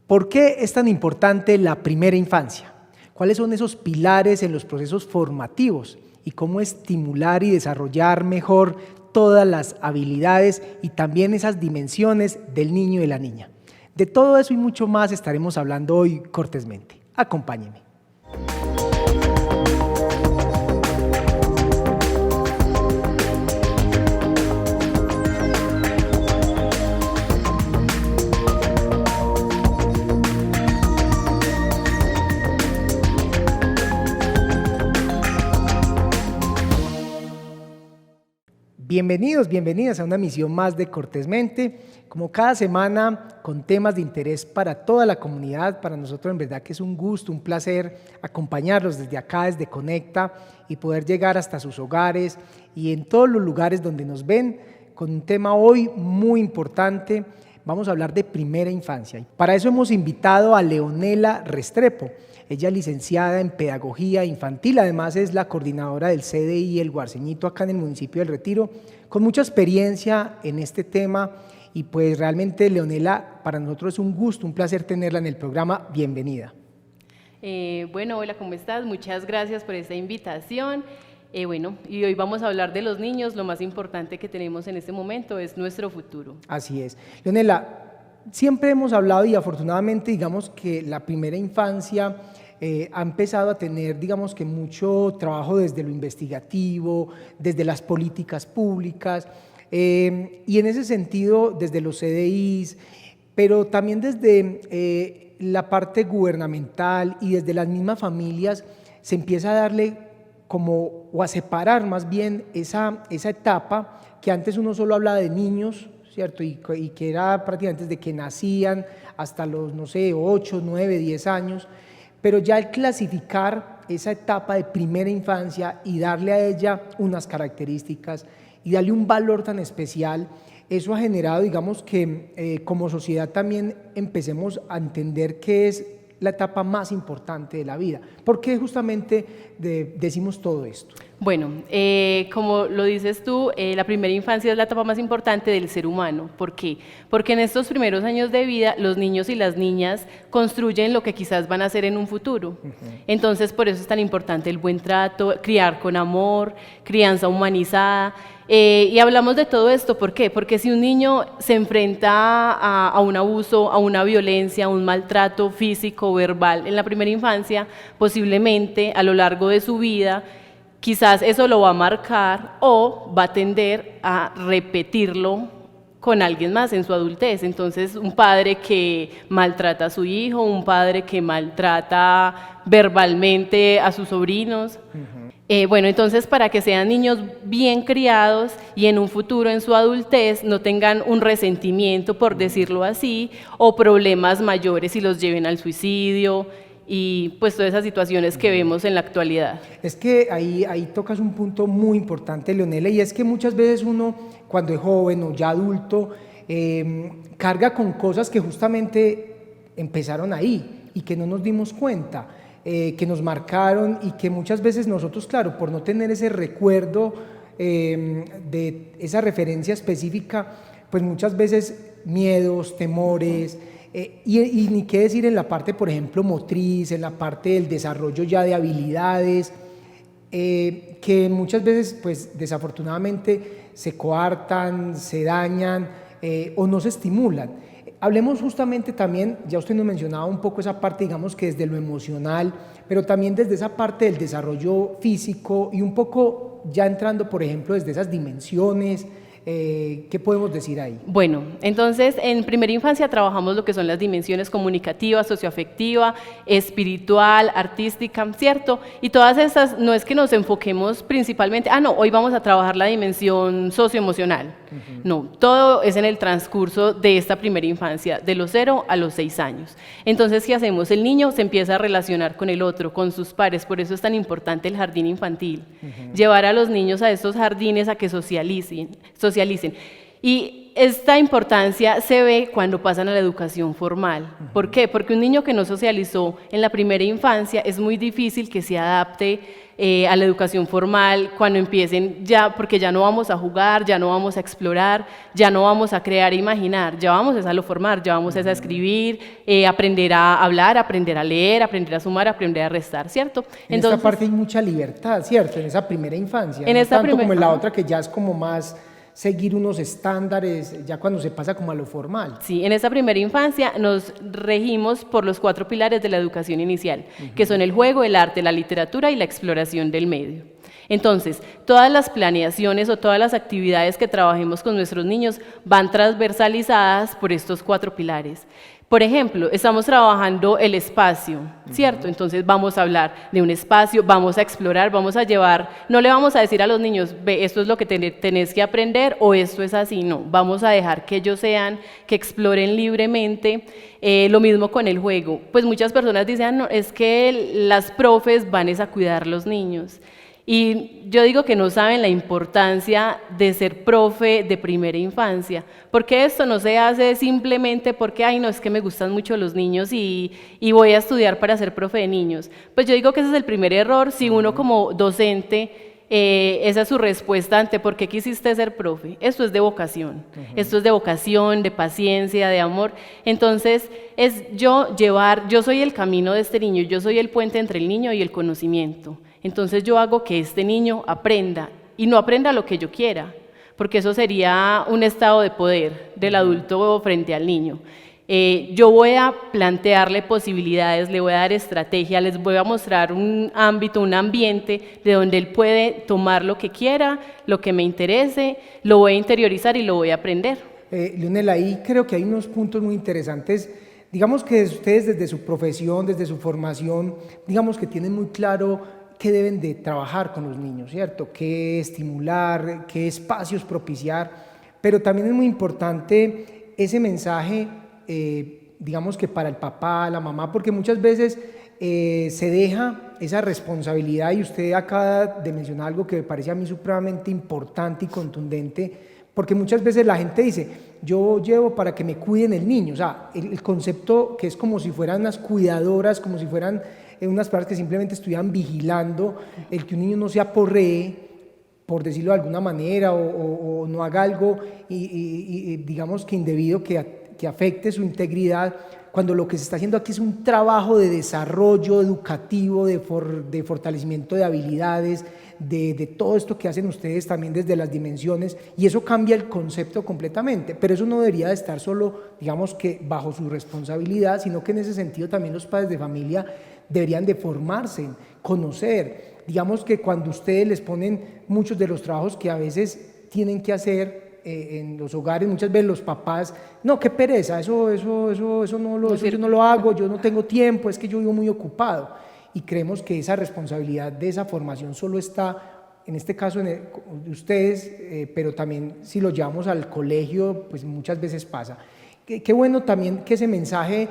¿Por qué es tan importante la primera infancia? ¿Cuáles son esos pilares en los procesos formativos? ¿Y cómo estimular y desarrollar mejor todas las habilidades y también esas dimensiones del niño y la niña? De todo eso y mucho más estaremos hablando hoy cortésmente. Acompáñenme. Bienvenidos, bienvenidas a una emisión más de Cortésmente, como cada semana con temas de interés para toda la comunidad. Para nosotros en verdad que es un gusto, un placer acompañarlos desde acá, desde Conecta, y poder llegar hasta sus hogares y en todos los lugares donde nos ven con un tema hoy muy importante. Vamos a hablar de primera infancia. Para eso hemos invitado a Leonela Restrepo. Ella es licenciada en Pedagogía Infantil, además es la coordinadora del CDI El Guarceñito acá en el municipio del Retiro, con mucha experiencia en este tema. Y pues realmente, Leonela, para nosotros es un gusto, un placer tenerla en el programa. Bienvenida. Bueno, hola, ¿cómo estás? Muchas gracias por esta invitación. Y hoy vamos a hablar de los niños. Lo más importante que tenemos en este momento es nuestro futuro. Así es. Leonela, siempre hemos hablado y afortunadamente digamos que la primera infancia ha empezado a tener digamos que mucho trabajo desde lo investigativo, desde las políticas públicas y en ese sentido desde los CDIs, pero también desde la parte gubernamental y desde las mismas familias se empieza a darle como o a separar más bien esa etapa que antes uno solo hablaba de niños, ¿cierto? Y que era prácticamente desde que nacían hasta los, no sé, 8, 9, 10 años, pero ya el clasificar esa etapa de primera infancia y darle a ella unas características y darle un valor tan especial, eso ha generado, digamos que como sociedad también empecemos a entender qué es la etapa más importante de la vida. ¿Por qué justamente decimos todo esto? Bueno, como lo dices tú, la primera infancia es la etapa más importante del ser humano. ¿Por qué? Porque en estos primeros años de vida los niños y las niñas construyen lo que quizás van a ser en un futuro. Entonces, por eso es tan importante el buen trato, criar con amor, crianza humanizada. Y hablamos de todo esto, ¿por qué? Porque si un niño se enfrenta a un abuso, a una violencia, a un maltrato físico o verbal en la primera infancia, posiblemente a lo largo de su vida, quizás eso lo va a marcar o va a tender a repetirlo con alguien más en su adultez. Entonces, un padre que maltrata a su hijo, un padre que maltrata verbalmente a sus sobrinos. Entonces para que sean niños bien criados y en un futuro en su adultez no tengan un resentimiento, por decirlo así, o problemas mayores y los lleven al suicidio y pues todas esas situaciones que vemos en la actualidad. Es que ahí tocas un punto muy importante, Leonela, y es que muchas veces uno cuando es joven o ya adulto carga con cosas que justamente empezaron ahí y que no nos dimos cuenta. Que nos marcaron y que muchas veces nosotros, claro, por no tener ese recuerdo de esa referencia específica, pues muchas veces miedos, temores, y ni qué decir en la parte, por ejemplo, motriz, en la parte del desarrollo ya de habilidades, que muchas veces, pues desafortunadamente, se coartan, se dañan o no se estimulan. Hablemos justamente también, ya usted nos mencionaba un poco esa parte, digamos que desde lo emocional, pero también desde esa parte del desarrollo físico y un poco ya entrando, por ejemplo, desde esas dimensiones. ¿Qué podemos decir ahí? Bueno, entonces en primera infancia trabajamos lo que son las dimensiones comunicativa, socioafectiva, espiritual, artística, ¿cierto? Y todas estas no es que nos enfoquemos principalmente, hoy vamos a trabajar la dimensión socioemocional. No, todo es en el transcurso de esta primera infancia, de los 0 a los 6 años. Entonces, ¿qué hacemos? El niño se empieza a relacionar con el otro, con sus pares, por eso es tan importante el jardín infantil. Llevar a los niños a estos jardines a que socialicen. Y esta importancia se ve cuando pasan a la educación formal. ¿Por qué? Porque un niño que no socializó en la primera infancia es muy difícil que se adapte a la educación formal cuando empiecen ya, porque ya no vamos a jugar, ya no vamos a explorar, ya no vamos a crear e imaginar, ya vamos a lo formar, ya vamos a escribir, aprender a hablar, aprender a leer, aprender a sumar, aprender a restar, ¿cierto? En esta parte hay mucha libertad, ¿cierto? En esa primera infancia, en no esta tanto como en la otra que ya es como más seguir unos estándares, ya cuando se pasa como a lo formal. Sí, en esta primera infancia nos regimos por los 4 pilares de la educación inicial, que son el juego, el arte, la literatura y la exploración del medio. Entonces, todas las planeaciones o todas las actividades que trabajemos con nuestros niños van transversalizadas por estos 4 pilares. Por ejemplo, estamos trabajando el espacio, ¿cierto? Entonces vamos a hablar de un espacio, vamos a explorar, vamos a llevar, no le vamos a decir a los niños, ve, esto es lo que tenés que aprender o esto es así, no, vamos a dejar que ellos sean, que exploren libremente. Lo mismo con el juego, pues muchas personas dicen, no, es que las profes van a cuidar los niños. Y yo digo que no saben la importancia de ser profe de primera infancia, porque esto no se hace simplemente porque, ay, no, es que me gustan mucho los niños y voy a estudiar para ser profe de niños. Pues yo digo que ese es el primer error, si uno como docente, esa es su respuesta ante por qué quisiste ser profe. Esto es de vocación, esto es de vocación, de paciencia, de amor. Entonces, es yo soy el camino de este niño, yo soy el puente entre el niño y el conocimiento. Entonces yo hago que este niño aprenda y no aprenda lo que yo quiera, porque eso sería un estado de poder del adulto frente al niño. Yo voy a plantearle posibilidades, le voy a dar estrategia, les voy a mostrar un ámbito, un ambiente de donde él puede tomar lo que quiera, lo que me interese, lo voy a interiorizar y lo voy a aprender. Leonela, ahí creo que hay unos puntos muy interesantes. Digamos que ustedes desde su profesión, desde su formación, digamos que tienen muy claro qué deben de trabajar con los niños, ¿cierto? Qué estimular, qué espacios propiciar, pero también es muy importante ese mensaje, digamos que para el papá, la mamá, porque muchas veces se deja esa responsabilidad y usted acaba de mencionar algo que me parece a mí supremamente importante y contundente, porque muchas veces la gente dice, yo llevo para que me cuiden el niño, o sea, el concepto que es como si fueran unas cuidadoras, como si fueran unas personas que simplemente estuvieran vigilando el que un niño no se aporree, por decirlo de alguna manera, o no haga algo y digamos que indebido que afecte su integridad, cuando lo que se está haciendo aquí es un trabajo de desarrollo educativo, de fortalecimiento de habilidades, de todo esto que hacen ustedes también desde las dimensiones, y eso cambia el concepto completamente, pero eso no debería de estar solo, digamos que bajo su responsabilidad, sino que en ese sentido también los padres de familia deberían de formarse, conocer. Digamos que cuando ustedes les ponen muchos de los trabajos que a veces tienen que hacer en los hogares, muchas veces los papás, no, qué pereza, eso yo no lo hago, yo no tengo tiempo, es que yo vivo muy ocupado. Y creemos que esa responsabilidad de esa formación solo está, en este caso, de ustedes, pero también si lo llevamos al colegio, pues muchas veces pasa. Qué bueno también que ese mensaje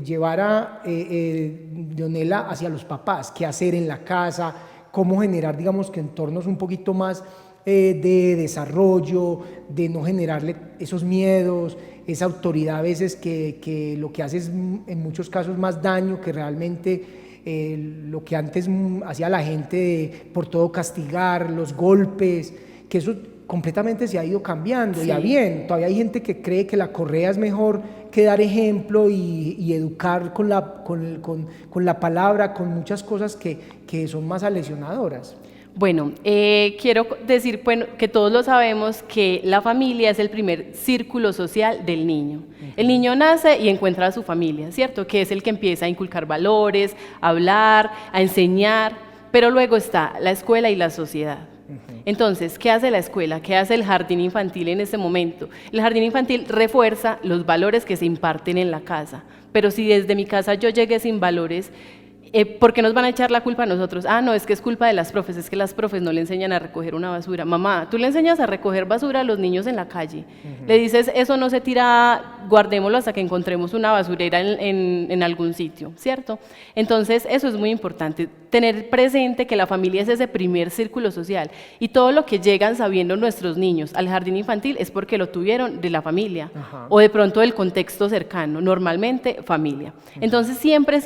llevara Leonela hacia los papás, qué hacer en la casa, cómo generar, digamos, que entornos un poquito más de desarrollo, de no generarle esos miedos, esa autoridad a veces que lo que hace es en muchos casos más daño que realmente lo que antes hacía la gente por todo castigar, los golpes, que eso completamente se ha ido cambiando, sí. Ya bien, todavía hay gente que cree que la correa es mejor que dar ejemplo y educar con la palabra, con muchas cosas que son más lesionadoras. Bueno, quiero decir que todos lo sabemos, que la familia es el primer círculo social del niño. El niño nace y encuentra a su familia, ¿cierto? Que es el que empieza a inculcar valores, a hablar, a enseñar, pero luego está la escuela y la sociedad. Entonces, ¿qué hace la escuela? ¿Qué hace el jardín infantil en este momento? El jardín infantil refuerza los valores que se imparten en la casa, pero si desde mi casa yo llegué sin valores, ¿Por qué nos van a echar la culpa a nosotros? Ah, no, es que es culpa de las profes, es que las profes no le enseñan a recoger una basura. Mamá, tú le enseñas a recoger basura a los niños en la calle. Le dices, eso no se tira, guardémoslo hasta que encontremos una basurera en algún sitio, ¿cierto? Entonces, eso es muy importante, tener presente que la familia es ese primer círculo social y todo lo que llegan sabiendo nuestros niños al jardín infantil es porque lo tuvieron de la familia o de pronto del contexto cercano, normalmente familia. Entonces, siempre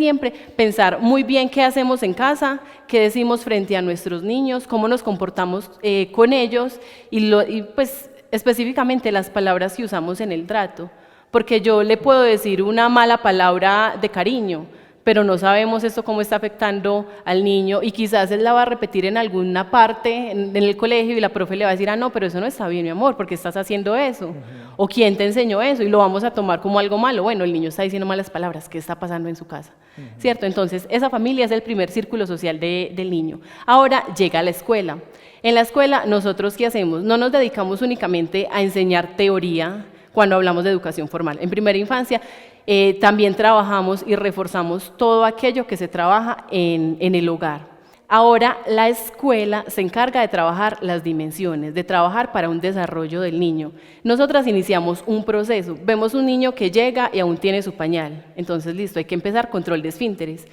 pensar muy bien qué hacemos en casa, qué decimos frente a nuestros niños, cómo nos comportamos con ellos y pues específicamente las palabras que usamos en el trato, porque yo le puedo decir una mala palabra de cariño, pero no sabemos esto cómo está afectando al niño y quizás él la va a repetir en alguna parte en el colegio y la profe le va a decir, ah, no, pero eso no está bien, mi amor, ¿por qué estás haciendo eso? O ¿quién te enseñó eso? Y lo vamos a tomar como algo malo. Bueno, el niño está diciendo malas palabras, ¿qué está pasando en su casa? ¿Cierto? Entonces, esa familia es el primer círculo social del niño. Ahora llega a la escuela. En la escuela, ¿nosotros qué hacemos? No nos dedicamos únicamente a enseñar teoría cuando hablamos de educación formal. En primera infancia, también trabajamos y reforzamos todo aquello que se trabaja en el hogar. Ahora la escuela se encarga de trabajar las dimensiones, de trabajar para un desarrollo del niño. Nosotras iniciamos un proceso, vemos un niño que llega y aún tiene su pañal, entonces listo, hay que empezar control de esfínteres.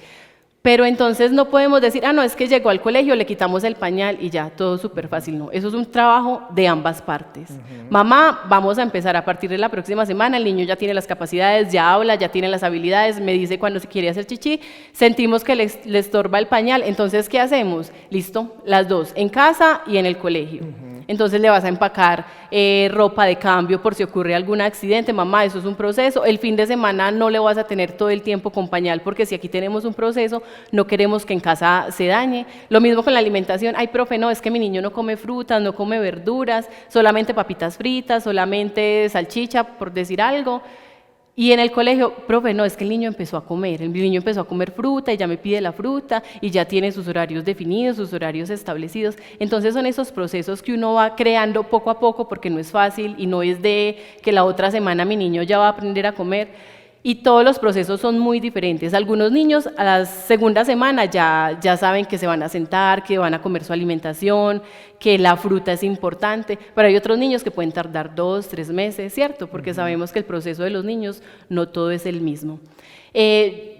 Pero entonces no podemos decir, ah, no, es que llegó al colegio, le quitamos el pañal y ya, todo súper fácil. No, eso es un trabajo de ambas partes. Mamá, vamos a empezar a partir de la próxima semana, el niño ya tiene las capacidades, ya habla, ya tiene las habilidades, me dice cuando se quiere hacer chichi, sentimos que le estorba el pañal, entonces, ¿qué hacemos? Listo, las dos, en casa y en el colegio. Entonces le vas a empacar ropa de cambio por si ocurre algún accidente. Mamá, eso es un proceso. El fin de semana no le vas a tener todo el tiempo con pañal porque si aquí tenemos un proceso, no queremos que en casa se dañe. Lo mismo con la alimentación. Ay, profe, no, es que mi niño no come frutas, no come verduras, solamente papitas fritas, solamente salchicha, por decir algo. Y en el colegio, profe, no, es que el niño empezó a comer fruta y ya me pide la fruta y ya tiene sus horarios definidos, sus horarios establecidos. Entonces son esos procesos que uno va creando poco a poco porque no es fácil y no es de que la otra semana mi niño ya va a aprender a comer. Y todos los procesos son muy diferentes. Algunos niños a la segunda semana ya saben que se van a sentar, que van a comer su alimentación, que la fruta es importante, pero hay otros niños que pueden tardar 2, 3 meses, ¿cierto? Porque sabemos que el proceso de los niños no todo es el mismo.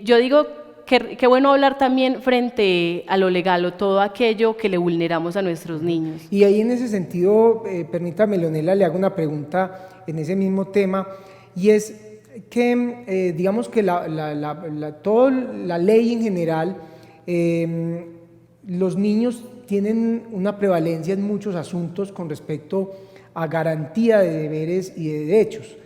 Yo digo que bueno hablar también frente a lo legal o todo aquello que le vulneramos a nuestros niños. Y ahí en ese sentido, permítame, Leonela, le hago una pregunta en ese mismo tema, y es que digamos que toda la ley en general, los niños tienen una prevalencia en muchos asuntos con respecto a garantía de deberes y de derechos,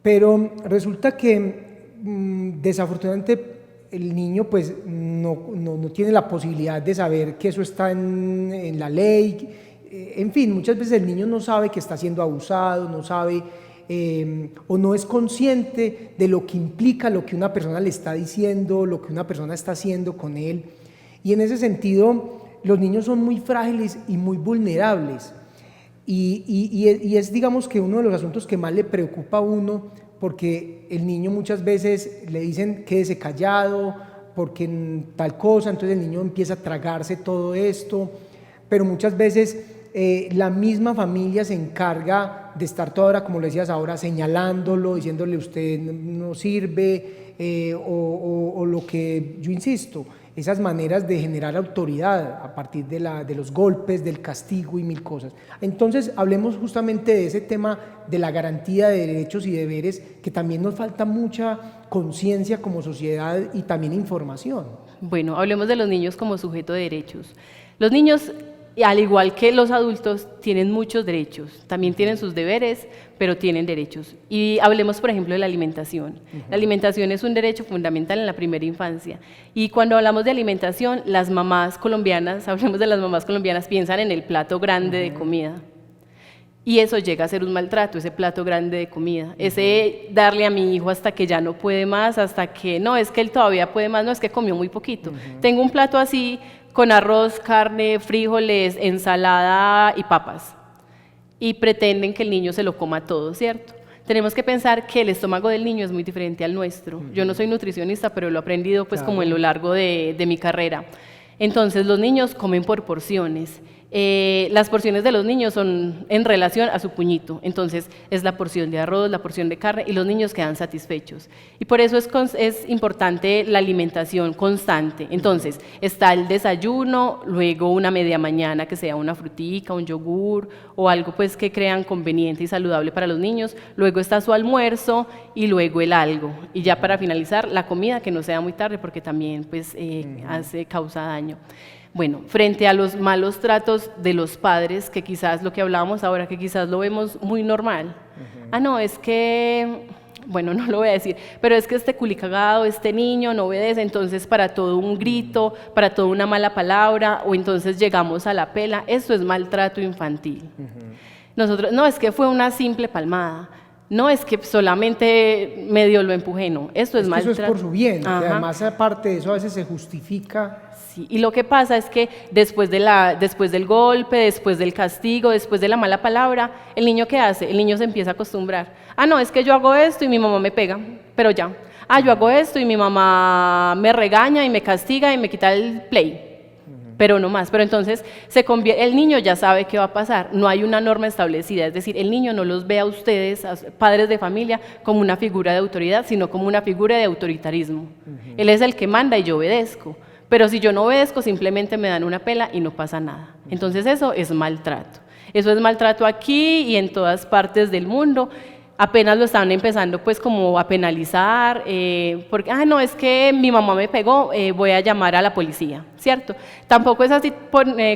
pero resulta que desafortunadamente el niño pues no tiene la posibilidad de saber que eso está en la ley, en fin, muchas veces el niño no sabe que está siendo abusado, no sabe o no es consciente de lo que implica lo que una persona le está diciendo, lo que una persona está haciendo con él, y en ese sentido los niños son muy frágiles y muy vulnerables, y es digamos que uno de los asuntos que más le preocupa a uno, porque el niño muchas veces le dicen quédese callado, porque tal cosa, entonces el niño empieza a tragarse todo esto, pero muchas veces la misma familia se encarga de estar toda hora, como lo decías ahora, señalándolo, diciéndole usted no sirve, o lo que yo insisto, esas maneras de generar autoridad a partir de los golpes, del castigo y mil cosas. Entonces hablemos justamente de ese tema de la garantía de derechos y deberes, que también nos falta mucha conciencia como sociedad y también información. Bueno, hablemos de los niños como sujeto de derechos. Los niños, al igual que los adultos, tienen muchos derechos, también tienen sus deberes, pero tienen derechos. Y hablemos, por ejemplo, de la alimentación. La alimentación es un derecho fundamental en la primera infancia. Y cuando hablamos de alimentación, las mamás colombianas, hablemos de las mamás colombianas, piensan en el plato grande de comida. Y eso llega a ser un maltrato, ese plato grande de comida, ese darle a mi hijo hasta que ya no puede más, hasta que no, es que él todavía puede más, no, es que comió muy poquito. Tengo un plato así, con arroz, carne, frijoles, ensalada y papas. Y pretenden que el niño se lo coma todo, ¿cierto? tenemos que pensar que el estómago del niño es muy diferente al nuestro. Yo no soy nutricionista, pero lo he aprendido pues como en lo largo de mi carrera. Entonces los niños comen por porciones. Las porciones de los niños son en relación a su puñito, entonces es la porción de arroz, la porción de carne y los niños quedan satisfechos. Y por eso es importante la alimentación constante. Entonces está el desayuno, luego una media mañana que sea una frutica, un yogur o algo pues que crean conveniente y saludable para los niños, luego está su almuerzo y luego el algo. Y ya para finalizar la comida que no sea muy tarde porque también pues causa daño. Bueno, frente a los malos tratos de los padres, que quizás lo que hablábamos ahora, que quizás lo vemos muy normal. No, es que, bueno, no lo voy a decir, pero es que este culicagado, este niño no obedece, entonces para todo un grito, para toda una mala palabra, o entonces llegamos a la pela, eso es maltrato infantil. Nosotros, no, es que fue una simple palmada. No, es que solamente medio lo empujé, no, esto es maltrato. Eso es por su bien, que además aparte de eso a veces se justifica. Sí, y lo que pasa es que después del golpe, después del castigo, después de la mala palabra, ¿el niño qué hace? El niño se empieza a acostumbrar. No, es que yo hago esto y mi mamá me pega, pero ya. Yo hago esto y mi mamá me regaña y me castiga y me quita el play. Pero no más, pero entonces el niño ya sabe qué va a pasar, no hay una norma establecida, es decir, el niño no los ve a ustedes, a padres de familia, como una figura de autoridad, sino como una figura de autoritarismo. Él es el que manda y yo obedezco, pero si yo no obedezco simplemente me dan una pela y no pasa nada. Entonces eso es maltrato aquí y en todas partes del mundo. Apenas lo estaban empezando pues como a penalizar, porque, no, es que mi mamá me pegó, voy a llamar a la policía, ¿cierto? Tampoco es así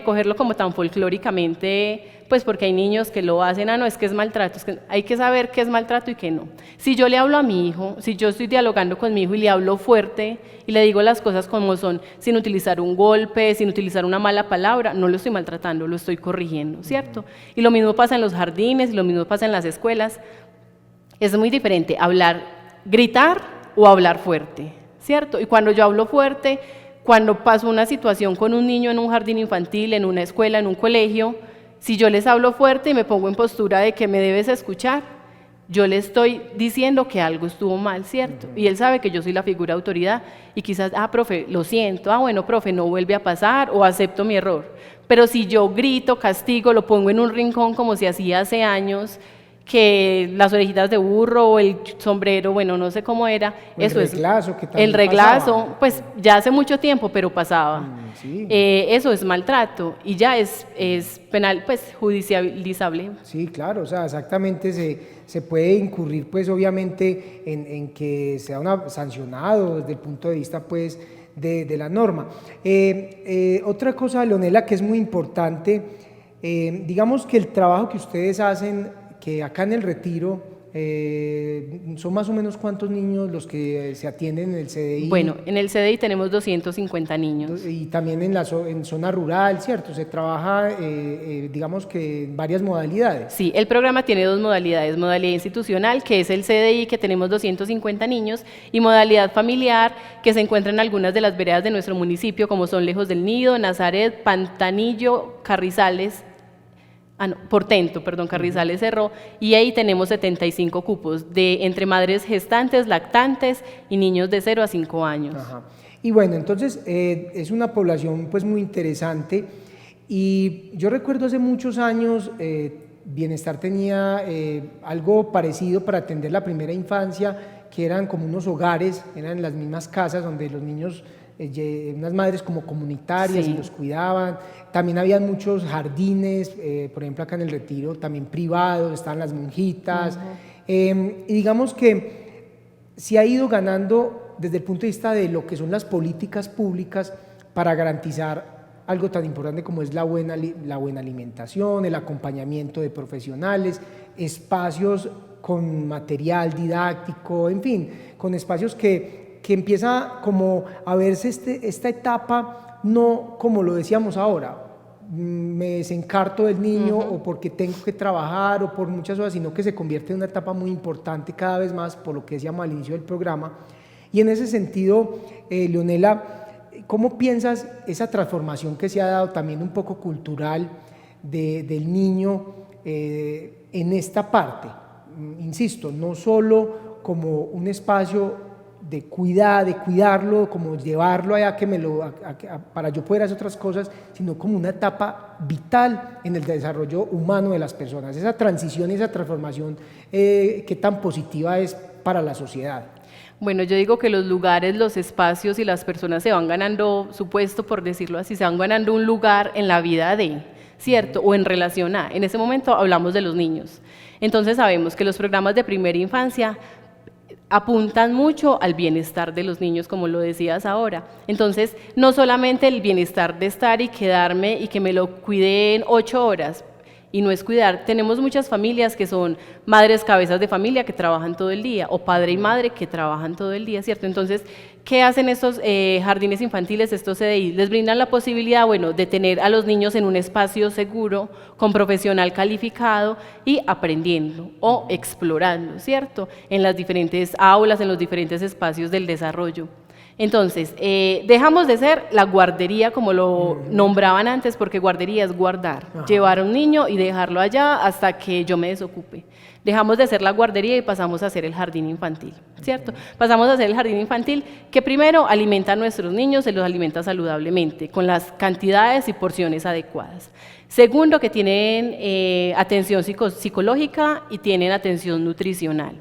cogerlo como tan folclóricamente, pues porque hay niños que lo hacen, no, es que es maltrato, es que hay que saber qué es maltrato y qué no. Si yo le hablo a mi hijo, si yo estoy dialogando con mi hijo y le hablo fuerte y le digo las cosas como son, sin utilizar un golpe, sin utilizar una mala palabra, no lo estoy maltratando, lo estoy corrigiendo, ¿cierto? Y lo mismo pasa en los jardines, y lo mismo pasa en las escuelas. Es muy diferente gritar o hablar fuerte, ¿cierto? Y cuando yo hablo fuerte, cuando paso una situación con un niño en un jardín infantil, en una escuela, en un colegio, si yo les hablo fuerte y me pongo en postura de que me debes escuchar, yo le estoy diciendo que algo estuvo mal, ¿cierto? Y él sabe que yo soy la figura de autoridad y quizás, profe, lo siento, bueno, profe, no vuelve a pasar o acepto mi error. Pero si yo grito, castigo, lo pongo en un rincón como se hacía hace años, que las orejitas de burro o el sombrero, bueno, no sé cómo era, eso es el reglazo, pues ya hace mucho tiempo, pero pasaba. Sí. Eso es maltrato y ya es penal, pues judicializable. Sí, claro, o sea, exactamente se puede incurrir, pues obviamente en que sea sancionado desde el punto de vista, pues, de la norma. Otra cosa, Leonela, que es muy importante, digamos que el trabajo que ustedes hacen, que acá en el Retiro, ¿son más o menos cuántos niños los que se atienden en el CDI? Bueno, en el CDI tenemos 250 niños. Y también en zona rural, ¿cierto? Se trabaja, digamos que en varias modalidades. Sí, el programa tiene dos modalidades, modalidad institucional, que es el CDI, que tenemos 250 niños, y modalidad familiar, que se encuentra en algunas de las veredas de nuestro municipio, como son Lejos del Nido, Nazaret, Pantanillo, Carrizales, Portento, Carrizales Cerró, y ahí tenemos 75 cupos entre madres gestantes, lactantes y niños de 0 a 5 años. Ajá. Y bueno, entonces es una población pues muy interesante y yo recuerdo hace muchos años Bienestar tenía algo parecido para atender la primera infancia, que eran como unos hogares, eran las mismas casas donde los niños, unas madres como comunitarias, sí, y los cuidaban. También había muchos jardines, por ejemplo acá en el Retiro, también privados, estaban las monjitas. Y digamos que se ha ido ganando desde el punto de vista de lo que son las políticas públicas para garantizar algo tan importante como es la buena alimentación, el acompañamiento de profesionales, espacios con material didáctico, en fin, con espacios que empieza como a verse esta etapa, no como lo decíamos ahora, me desencarto del niño o porque tengo que trabajar o por muchas cosas, sino que se convierte en una etapa muy importante cada vez más, por lo que decíamos al inicio del programa. Y en ese sentido, Leonela, ¿cómo piensas esa transformación que se ha dado también un poco cultural del niño en esta parte? insisto, no solo como un espacio de cuidarlo, como llevarlo allá para yo poder hacer otras cosas, sino como una etapa vital en el desarrollo humano de las personas. Esa transición y esa transformación, qué tan positiva es para la sociedad. Bueno, yo digo que los lugares, los espacios y las personas se van ganando su puesto, por decirlo así, se van ganando un lugar en la vida de, ¿cierto? O en relación a. En ese momento hablamos de los niños. Entonces sabemos que los programas de primera infancia apuntan mucho al bienestar de los niños, como lo decías ahora. Entonces, no solamente el bienestar de estar y quedarme y que me lo cuiden 8 horas, y no es cuidar. Tenemos muchas familias que son madres cabezas de familia que trabajan todo el día, o padre y madre que trabajan todo el día, ¿cierto? Entonces, ¿qué hacen estos jardines infantiles, estos CDI? Les brindan la posibilidad, bueno, de tener a los niños en un espacio seguro, con profesional calificado y aprendiendo o explorando, ¿cierto? En las diferentes aulas, en los diferentes espacios del desarrollo. Entonces, dejamos de ser la guardería como lo nombraban antes, porque guardería es guardar, llevar a un niño y dejarlo allá hasta que yo me desocupe. Dejamos de ser la guardería y pasamos a ser el jardín infantil, ¿cierto? Pasamos a ser el jardín infantil que primero alimenta a nuestros niños, se los alimenta saludablemente, con las cantidades y porciones adecuadas. Segundo, que tienen atención psicológica y tienen atención nutricional.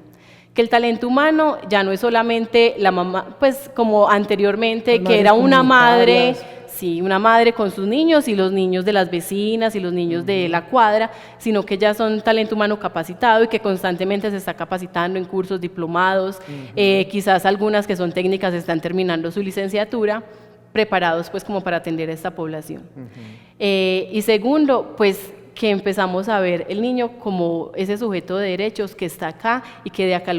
Que el talento humano ya no es solamente la mamá, pues como anteriormente, que era una madre, sí, una madre con sus niños y los niños de las vecinas y los niños de la cuadra, sino que ya son talento humano capacitado y que constantemente se está capacitando en cursos, diplomados, quizás algunas que son técnicas están terminando su licenciatura, preparados pues como para atender a esta población. Y segundo, pues que empezamos a ver el niño como ese sujeto de derechos que está acá y que de acá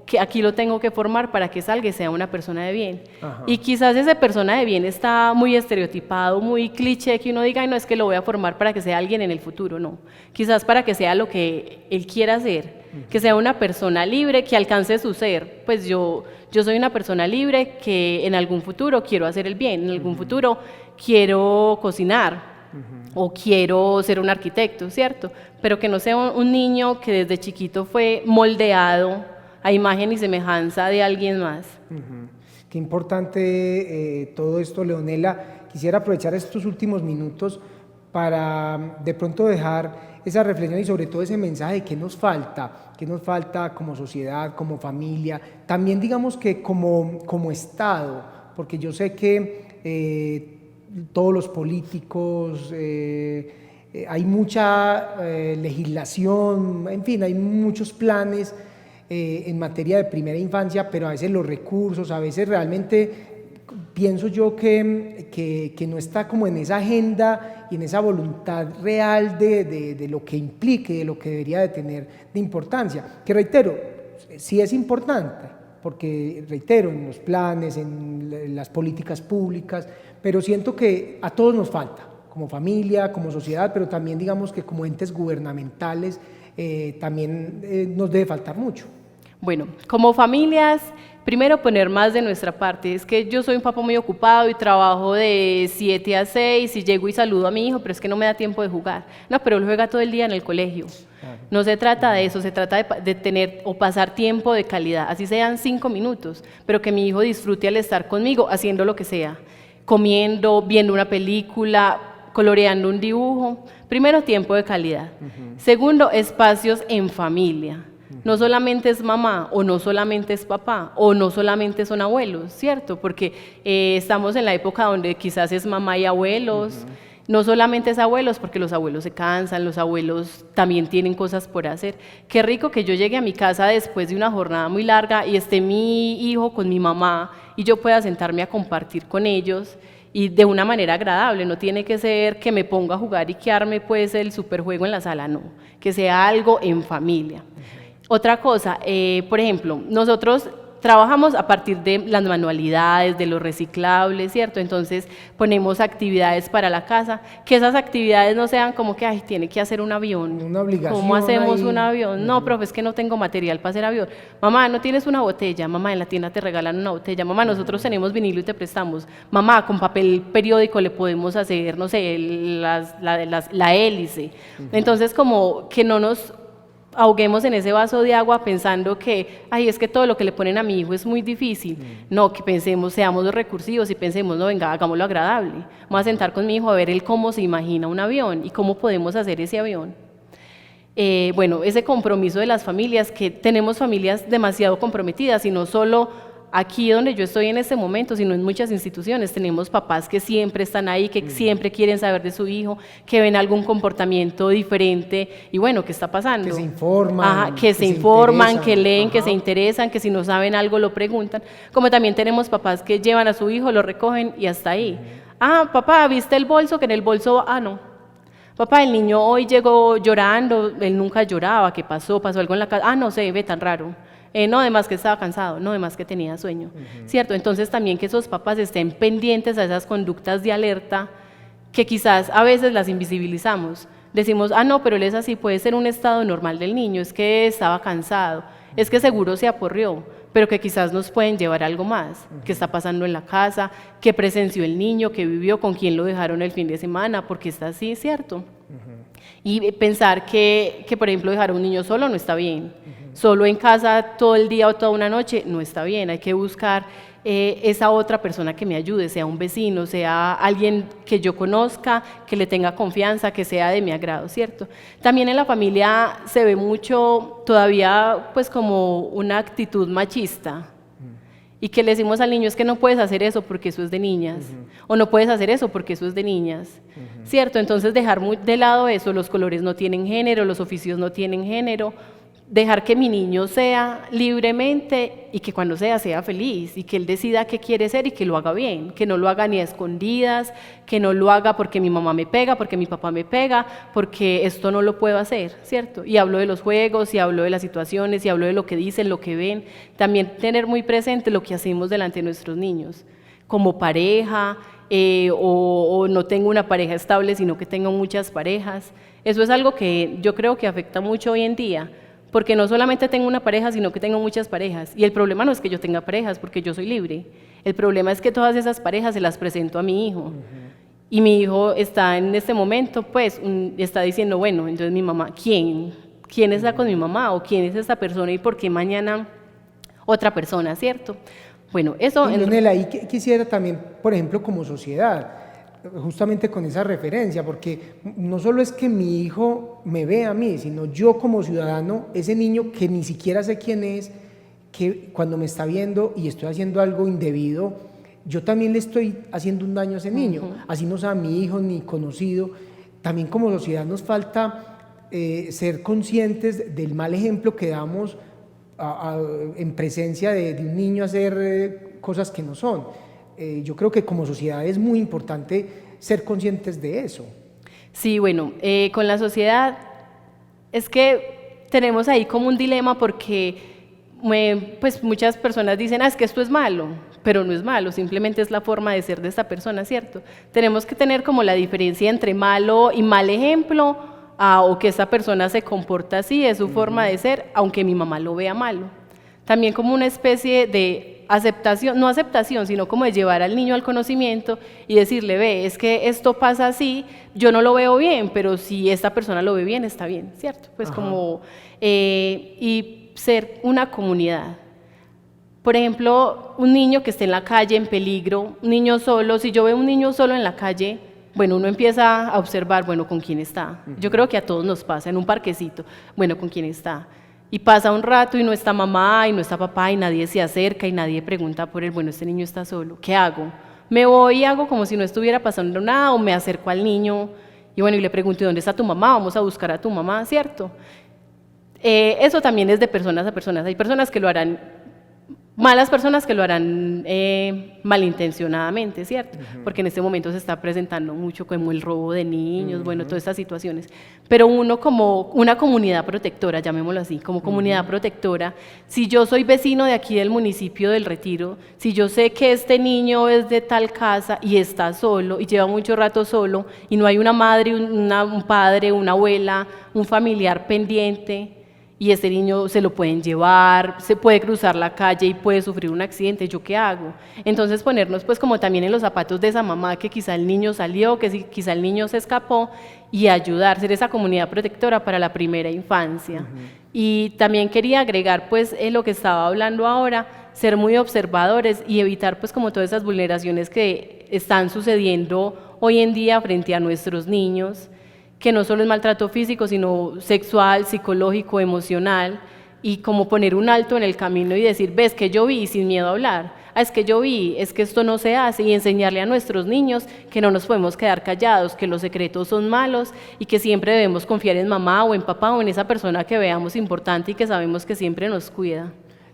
que aquí lo tengo que formar para que salga y sea una persona de bien. Y quizás esa persona de bien está muy estereotipado, muy cliché, que uno diga, no es que lo voy a formar para que sea alguien en el futuro, no. Quizás para que sea lo que él quiera ser, que sea una persona libre, que alcance su ser. Pues yo soy una persona libre que en algún futuro quiero hacer el bien, en algún futuro quiero cocinar, o quiero ser un arquitecto, ¿cierto? Pero que no sea un niño que desde chiquito fue moldeado a imagen y semejanza de alguien más. Qué importante todo esto, Leonela. Quisiera aprovechar estos últimos minutos para de pronto dejar esa reflexión y sobre todo ese mensaje de qué nos falta como sociedad, como familia, también digamos que como Estado, porque yo sé que todos los políticos, hay mucha legislación, en fin, hay muchos planes en materia de primera infancia, pero a veces los recursos, a veces realmente pienso yo que no está como en esa agenda y en esa voluntad real de lo que implique, de lo que debería de tener de importancia, que reitero, sí es importante, porque reitero, en los planes, en las políticas públicas, pero siento que a todos nos falta, como familia, como sociedad, pero también digamos que como entes gubernamentales también nos debe faltar mucho. Bueno, como familias, primero poner más de nuestra parte. Es que yo soy un papá muy ocupado y trabajo de 7 a 6 y llego y saludo a mi hijo, pero es que no me da tiempo de jugar. No, pero él juega todo el día en el colegio. No se trata de eso, se trata de tener o pasar tiempo de calidad, así sean 5 minutos, pero que mi hijo disfrute al estar conmigo haciendo lo que sea, comiendo, viendo una película, coloreando un dibujo. Primero, tiempo de calidad. Segundo, espacios en familia. No solamente es mamá, o no solamente es papá, o no solamente son abuelos, ¿cierto? Porque estamos en la época donde quizás es mamá y abuelos, no solamente es abuelos, porque los abuelos se cansan, los abuelos también tienen cosas por hacer. Qué rico que yo llegue a mi casa después de una jornada muy larga y esté mi hijo con mi mamá y yo pueda sentarme a compartir con ellos y de una manera agradable. No tiene que ser que me ponga a jugar y que arme pues el superjuego en la sala, no, que sea algo en familia. Otra cosa, por ejemplo, nosotros trabajamos a partir de las manualidades, de los reciclables, ¿cierto? Entonces ponemos actividades para la casa, que esas actividades no sean como que, ay, tiene que hacer un avión. Una obligación. ¿Cómo hacemos ahí? Un avión? No, profe, es que no tengo material para hacer avión. Mamá, ¿no tienes una botella? Mamá, en la tienda te regalan una botella. Mamá, nosotros tenemos vinilo y te prestamos. Mamá, con papel periódico le podemos hacer, no sé, la hélice. Entonces, como que no nos ahoguemos en ese vaso de agua pensando que, ay, es que todo lo que le ponen a mi hijo es muy difícil. No, que pensemos, seamos los recursivos y pensemos, no, venga, hagámoslo agradable. Vamos a sentar con mi hijo a ver él cómo se imagina un avión y cómo podemos hacer ese avión. Bueno, ese compromiso de las familias, que tenemos familias demasiado comprometidas y no solo aquí donde yo estoy en este momento, sino en muchas instituciones. Tenemos papás que siempre están ahí, que siempre quieren saber de su hijo, que ven algún comportamiento diferente y bueno, ¿qué está pasando? Que se informan. Ajá, que se informan, interesan. que leen, Ajá. que se interesan, que si no saben algo lo preguntan. Como también tenemos papás que llevan a su hijo, lo recogen y hasta ahí. Ah, papá, ¿viste el bolso? Que en el bolso, no. Papá, el niño hoy llegó llorando, él nunca lloraba, ¿qué pasó? ¿Pasó algo en la casa? No sé, ve tan raro. No, además que estaba cansado, no, además que tenía sueño, ¿cierto? Entonces también que esos papás estén pendientes a esas conductas de alerta que quizás a veces las invisibilizamos. Decimos, no, pero él es así, puede ser un estado normal del niño, es que estaba cansado, es que seguro se aporrió, pero que quizás nos pueden llevar a algo más, qué está pasando en la casa, qué presenció el niño, qué vivió, con quién lo dejaron el fin de semana, porque está así, ¿cierto? Y pensar que, por ejemplo, dejar a un niño solo no está bien. Solo en casa todo el día o toda una noche no está bien. Hay que buscar esa otra persona que me ayude, sea un vecino, sea alguien que yo conozca, que le tenga confianza, que sea de mi agrado, ¿cierto? También en la familia se ve mucho todavía pues como una actitud machista. Y que le decimos al niño, es que no puedes hacer eso porque eso es de niñas, o no puedes hacer eso porque eso es de niñas, ¿cierto? Entonces dejar muy de lado eso, los colores no tienen género, los oficios no tienen género, dejar que mi niño sea libremente y que cuando sea feliz y que él decida qué quiere ser y que lo haga bien, que no lo haga ni a escondidas, que no lo haga porque mi mamá me pega, porque mi papá me pega, porque esto no lo puedo hacer, ¿cierto? Y hablo de los juegos, y hablo de las situaciones, y hablo de lo que dicen, lo que ven, también tener muy presente lo que hacemos delante de nuestros niños, como pareja, o no tengo una pareja estable, sino que tengo muchas parejas. Eso es algo que yo creo que afecta mucho hoy en día, porque no solamente tengo una pareja, sino que tengo muchas parejas. Y el problema no es que yo tenga parejas, porque yo soy libre. El problema es que todas esas parejas se las presento a mi hijo. Y mi hijo está en este momento, pues, está diciendo, bueno, entonces mi mamá, ¿quién? ¿Quién está con mi mamá? ¿O quién es esta persona? ¿Y por qué mañana otra persona, cierto? Bueno, eso... Leonela, ahí quisiera también, por ejemplo, como sociedad, justamente con esa referencia, porque no solo es que mi hijo me vea a mí, sino yo como ciudadano, ese niño que ni siquiera sé quién es, que cuando me está viendo y estoy haciendo algo indebido, yo también le estoy haciendo un daño a ese niño, así no sea mi hijo ni conocido. También como sociedad nos falta ser conscientes del mal ejemplo que damos en presencia de un niño hacer cosas que no son. Yo creo que como sociedad es muy importante ser conscientes de eso. Sí, bueno, con la sociedad es que tenemos ahí como un dilema porque pues muchas personas dicen, es que esto es malo, pero no es malo, simplemente es la forma de ser de esta persona, ¿cierto? Tenemos que tener como la diferencia entre malo y mal ejemplo, o que esta persona se comporta así, es su forma de ser, aunque mi mamá lo vea malo. También como una especie de aceptación, no aceptación, sino como de llevar al niño al conocimiento y decirle, ve, es que esto pasa así, yo no lo veo bien, pero si esta persona lo ve bien, está bien, ¿cierto? Pues como, y ser una comunidad. Por ejemplo, un niño que esté en la calle en peligro, un niño solo, si yo veo un niño solo en la calle, bueno, uno empieza a observar, bueno, ¿con quién está? Yo creo que a todos nos pasa, en un parquecito, bueno, ¿con quién está? Y pasa un rato y no está mamá y no está papá y nadie se acerca y nadie pregunta por él, bueno, este niño está solo, ¿qué hago? ¿Me voy y hago como si no estuviera pasando nada o me acerco al niño y bueno, y le pregunto, ¿dónde está tu mamá? Vamos a buscar a tu mamá, ¿cierto? Eso también es de personas a personas, hay personas que lo harán, malas personas que lo harán malintencionadamente, ¿cierto? Porque en este momento se está presentando mucho como el robo de niños, bueno, todas estas situaciones. Pero uno como una comunidad protectora, llamémoslo así, como comunidad protectora, si yo soy vecino de aquí del municipio del Retiro, si yo sé que este niño es de tal casa y está solo y lleva mucho rato solo y no hay una madre, un padre, una abuela, un familiar pendiente, y este niño se lo pueden llevar, se puede cruzar la calle y puede sufrir un accidente, ¿yo qué hago? Entonces ponernos pues como también en los zapatos de esa mamá que quizá el niño salió, quizá el niño se escapó y ayudar, ser esa comunidad protectora para la primera infancia. Y también quería agregar pues lo que estaba hablando ahora, ser muy observadores y evitar pues como todas esas vulneraciones que están sucediendo hoy en día frente a nuestros niños, que no solo es maltrato físico, sino sexual, psicológico, emocional, y como poner un alto en el camino y decir, ves que yo vi sin miedo a hablar, es que yo vi, es que esto no se hace, y enseñarle a nuestros niños que no nos podemos quedar callados, que los secretos son malos y que siempre debemos confiar en mamá o en papá o en esa persona que veamos importante y que sabemos que siempre nos cuida.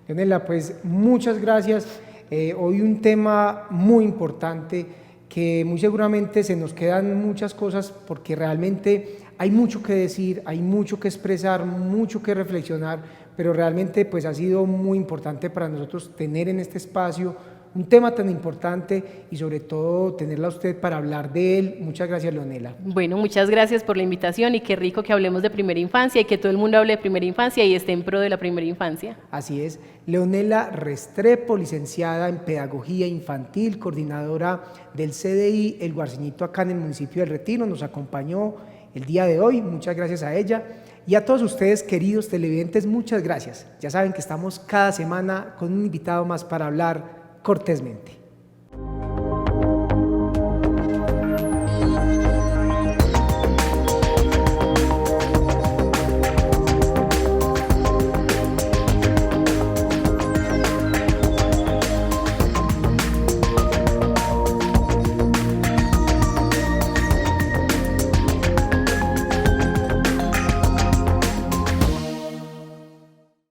Leonela, pues muchas gracias. Hoy un tema muy importante que muy seguramente se nos quedan muchas cosas porque realmente hay mucho que decir, hay mucho que expresar, mucho que reflexionar, pero realmente pues ha sido muy importante para nosotros tener en este espacio un tema tan importante y sobre todo tenerla a usted para hablar de él. Muchas gracias, Leonela. Bueno, muchas gracias por la invitación y qué rico que hablemos de primera infancia y que todo el mundo hable de primera infancia y esté en pro de la primera infancia. Así es, Leonela Restrepo, licenciada en Pedagogía Infantil, coordinadora del CDI El Guarciñito acá en el municipio del Retiro, nos acompañó el día de hoy, muchas gracias a ella. Y a todos ustedes, queridos televidentes, muchas gracias. Ya saben que estamos cada semana con un invitado más para hablar cortésmente.